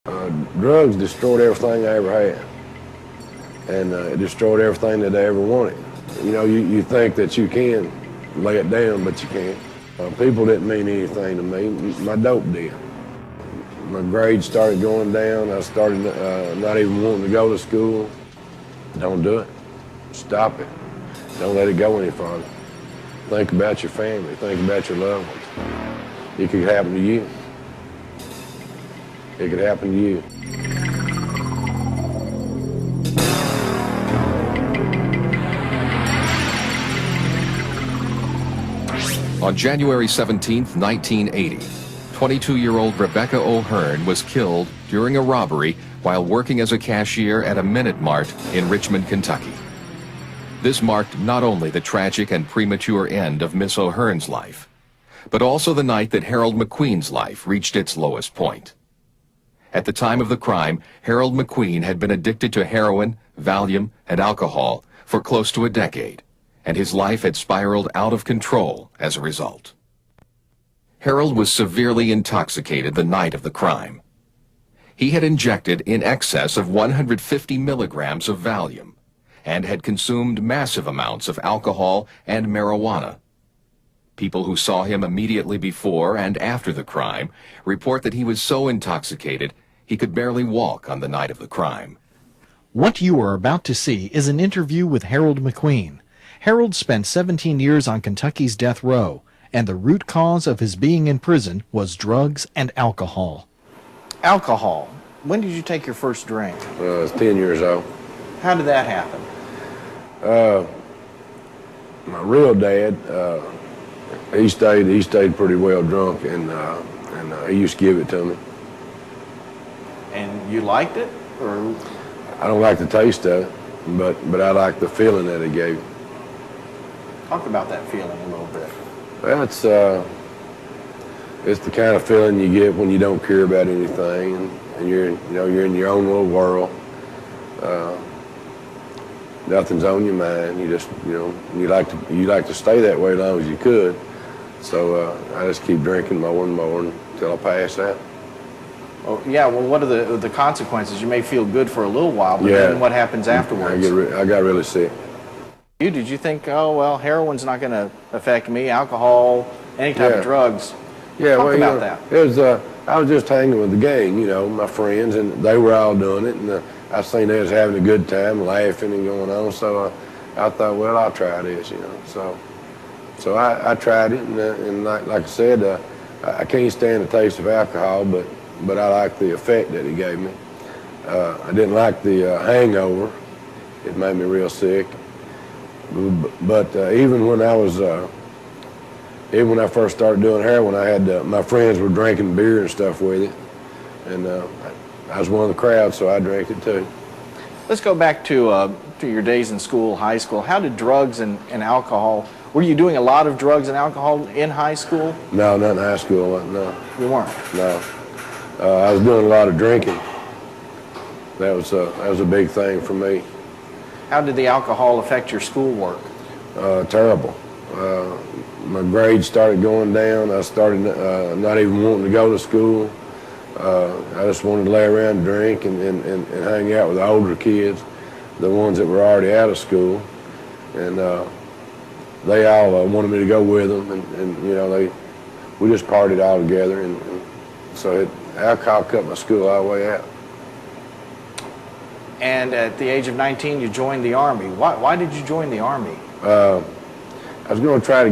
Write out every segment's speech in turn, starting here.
Drugs destroyed everything I ever had, and it destroyed everything that I ever wanted. You know, you think that you can lay it down, but you can't. People didn't mean anything to me. My dope did. My grades started going down. I started not even wanting to go to school. Don't do it. Stop it. Don't let it go any farther. Think about your family. Think about your loved ones. It could happen to you. It could happen to you. On January 17, 1980, 22-year-old Rebecca O'Hearn was killed during a robbery while working as a cashier at a Minute Mart in Richmond, Kentucky. This marked not only the tragic and premature end of Miss O'Hearn's life, but also the night that Harold McQueen's life reached its lowest point. At the time of the crime, Harold McQueen had been addicted to heroin, Valium, and alcohol for close to a decade, and his life had spiraled out of control as a result. Harold was severely intoxicated the night of the crime. He had injected in excess of 150 milligrams of Valium and had consumed massive amounts of alcohol and marijuana. People who saw him immediately before and after the crime report that he was so intoxicated he could barely walk on the night of the crime. What you are about to see is an interview with Harold McQueen. Harold spent 17 years on Kentucky's death row, and the root cause of his being in prison was drugs and alcohol. Alcohol. When did you take your first drink? I was 10 years old. How did that happen? My real dad, he stayed pretty well drunk, and he used to give it to me. And you liked it, or? I don't like the taste of it, but I like the feeling that it gave me. Talk about that feeling a little bit. Well, it's the kind of feeling you get when you don't care about anything, and you're in your own little world. Nothing's on your mind. You just you like to stay that way as long as you could. So I just keep drinking more and more until I pass out. Oh, yeah. Well, what are the consequences? You may feel good for a little while, but then what happens afterwards? I got really sick. Did you think, oh well, heroin's not going to affect me? Alcohol, any type of drugs? Yeah. Talk about that. It was I was just hanging with the gang, my friends, and they were all doing it, and I seen they was having a good time, laughing and going on. So I thought, well, I'll try this, So I tried it, and like I said, I can't stand the taste of alcohol, but I like the effect that it gave me. I didn't like the hangover. It made me real sick. But even when I first started doing heroin, I had my friends were drinking beer and stuff with it, and I was one of the crowd, so I drank it too. Let's go back to your days in school, high school. How did drugs and alcohol? Were you doing a lot of drugs and alcohol in high school? No, not in high school. No. You weren't. No. I was doing a lot of drinking. That was a big thing for me. How did the alcohol affect your schoolwork? Terrible. My grades started going down. I started not even wanting to go to school. I just wanted to lay around and drink and hang out with the older kids, the ones that were already out of school. And they all wanted me to go with them, and we just partied all together. And so alcohol cut my school all the way out. And at the age of 19, you joined the Army. Why did you join the Army? I was going to try to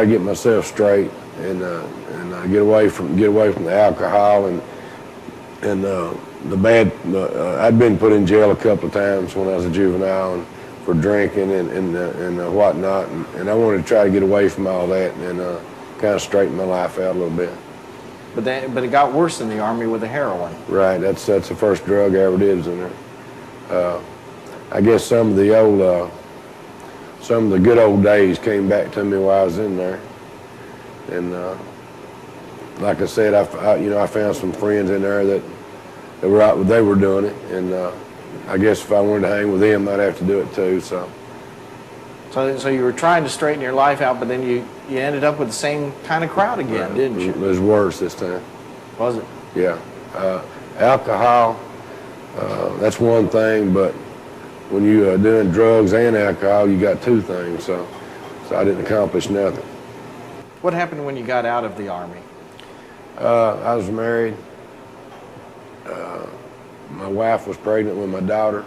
get myself straight and get away from the alcohol and the bad. I'd been put in jail a couple of times when I was a juvenile for drinking and whatnot, and I wanted to try to get away from all that and kind of straighten my life out a little bit. But it got worse in the Army with the heroin. Right, that's the first drug I ever did was in there. I guess some of the good old days came back to me while I was in there, and like I said, I found some friends in there that they were doing it, and I guess if I wanted to hang with them, I'd have to do it too. So you were trying to straighten your life out, but then you ended up with the same kind of crowd again, didn't you? It was worse this time. Was it? Yeah. Alcohol, that's one thing, but when you are doing drugs and alcohol, you got two things, so I didn't accomplish nothing. What happened when you got out of the Army? I was married. My wife was pregnant with my daughter.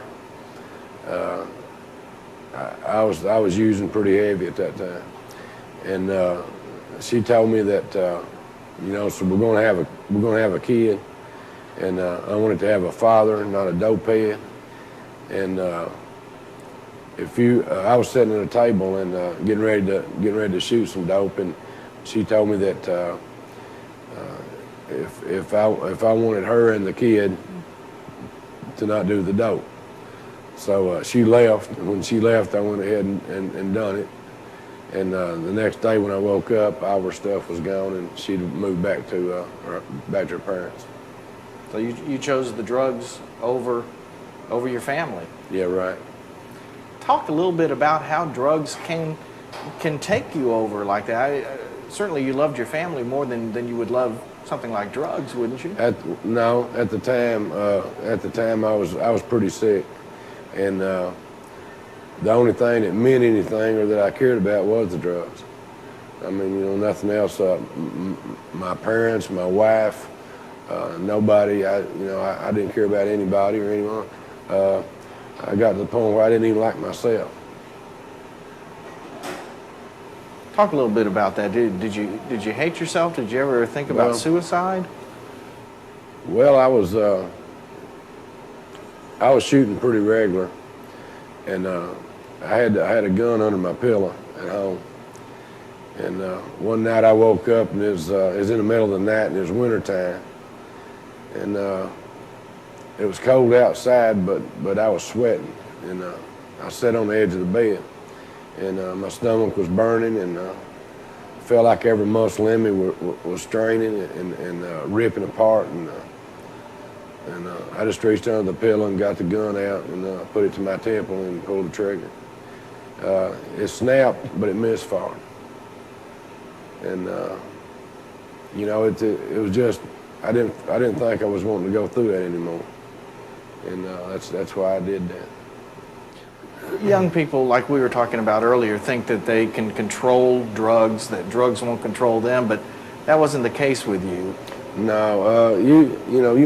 I was using pretty heavy at that time, and she told me that so we're going to have a kid, and I wanted to have a father, not a dope head. And I was sitting at a table and getting ready to shoot some dope, and she told me that if I wanted her and the kid to not do the dope. So she left, and when she left, I went ahead and done it. And the next day when I woke up, all her stuff was gone, and she'd moved back to her parents. So you chose the drugs over your family. Yeah, right. Talk a little bit about how drugs can take you over like that. Certainly you loved your family more than you would love something like drugs, wouldn't you? At the time I was pretty sick, and the only thing that meant anything or that I cared about was the drugs. I mean, nothing else. My parents, my wife, nobody. I didn't care about anybody or anyone. I got to the point where I didn't even like myself. Talk a little bit about that. Did you hate yourself? Did you ever think about suicide? Well, I was shooting pretty regular, and I had a gun under my pillow at home. And one night I woke up, and it was in the middle of the night, and it was wintertime, and it was cold outside, but I was sweating, and I sat on the edge of the bed, and my stomach was burning, and felt like every muscle in me was straining and ripping apart, and I just reached under the pillow and got the gun out and put it to my temple and pulled the trigger. It snapped, but it misfired, and it was just I didn't think I was wanting to go through that anymore, and that's why I did that. Young people, like we were talking about earlier, think that they can control drugs, that drugs won't control them, but that wasn't the case with you. No, you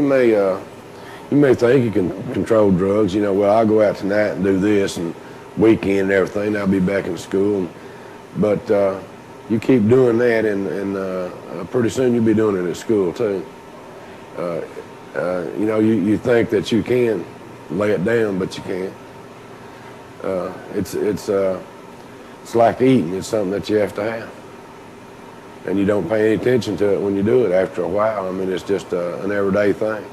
may think you can control drugs. Well, I'll go out tonight and do this, and weekend and everything. I'll be back in school, but you keep doing that, and pretty soon you'll be doing it at school too. You think that you can lay it down, but you can't. It's like eating. It's something that you have to have, and you don't pay any attention to it when you do it. After a while, I mean, it's just an everyday thing.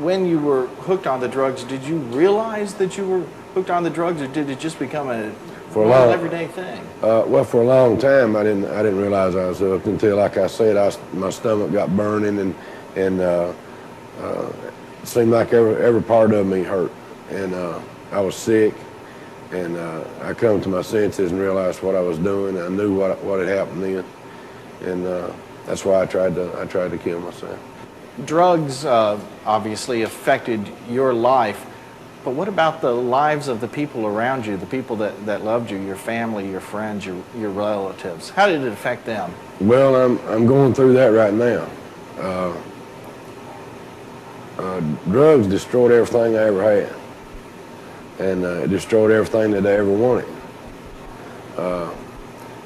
When you were hooked on the drugs, did you realize that you were hooked on the drugs, or did it just become a normal everyday thing? Well, for a long time, I didn't realize I was hooked until, like I said, my stomach got burning, and it seemed like every part of me hurt, and I was sick, and I come to my senses and realized what I was doing. I knew what had happened then, and that's why I tried to kill myself. Drugs obviously affected your life, but what about the lives of the people around you, the people that loved you, your family, your friends, your relatives? How did it affect them? Well, I'm going through that right now. Drugs destroyed everything I ever had, and it destroyed everything that I ever wanted.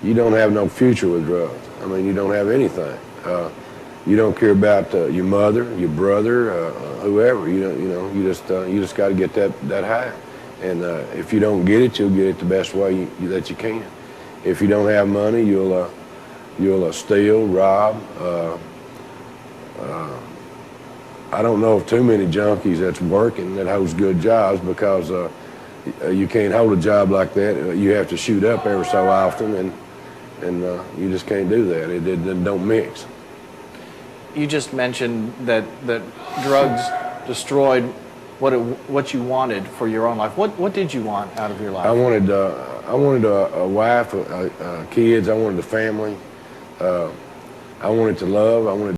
You don't have no future with drugs. I mean, you don't have anything. You don't care about your mother, your brother, whoever. You just got to get that high. And if you don't get it, you'll get it the best way that you can. If you don't have money, you'll steal, rob. I don't know of too many junkies that's working that holds good jobs, because you can't hold a job like that. You have to shoot up every so often, and you just can't do that. It don't mix. You just mentioned that drugs destroyed what you wanted for your own life. What did you want out of your life? I wanted a wife, kids. I wanted a family. I wanted to love. I wanted